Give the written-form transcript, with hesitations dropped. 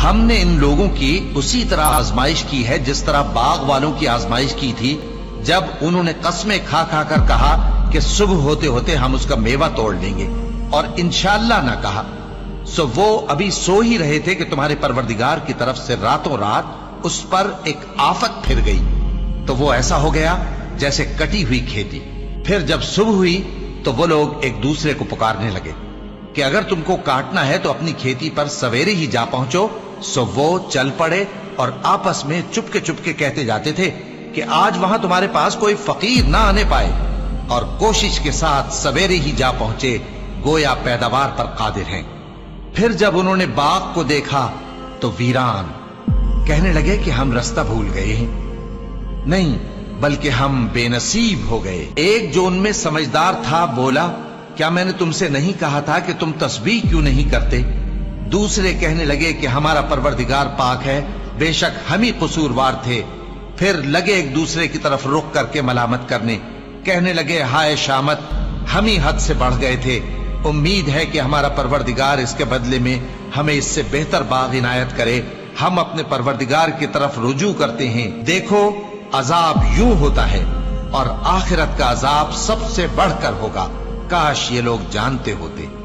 हमने इन लोगों की उसी तरह आजमाइश की है जिस तरह बाग वालों की आजमाइश की थी, जब उन्होंने कस्में खा खा कर कहा कि सुबह होते होते हम उसका मेवा तोड़ लेंगे और इंशाअल्लाह ना कहा। सो वो अभी सो ही रहे थे कि तुम्हारे परवरदिगार की तरफ से रातों रात उस पर एक आफत फिर गई, तो वो ऐसा हो गया जैसे कटी हुई खेती। फिर जब सुबह हुई तो वो लोग एक दूसरे को पुकारने लगे कि अगर तुमको काटना है तो अपनी खेती पर सवेरे ही जा पहुंचो। सो वो चल पड़े और आपस में चुपके चुपके कहते जाते थे कि आज वहां तुम्हारे पास कोई फकीर ना आने पाए, और कोशिश के साथ सवेरे ही जा पहुंचे, गोया पैदावार पर कादिर हैं। फिर जब उन्होंने बाग को देखा तो वीरान, कहने लगे कि हम रास्ता भूल गए हैं, नहीं बल्कि हम बेनसीब हो गए। एक जो उनमें समझदार था बोला, क्या मैंने तुमसे नहीं कहा था कि तुम तस्बीह क्यों नहीं करते? दूसरे कहने लगे कि हमारा परवरदिगार पाक है, बेशक हम ही कसूरवार थे। फिर लगे एक दूसरे की तरफ रुख करके मलामत करने, कहने लगे हाय शामत, हम ही हद से बढ़ गए थे। उम्मीद है कि हमारा परवरदिगार इसके बदले में हमें इससे बेहतर बाग इनायत करे। हम अपने परवरदिगार की तरफ रुजू करते हैं। देखो अजाब यूं होता है और आखिरत का अजाब सबसे बढ़कर होगा। काश ये लोग जानते होते।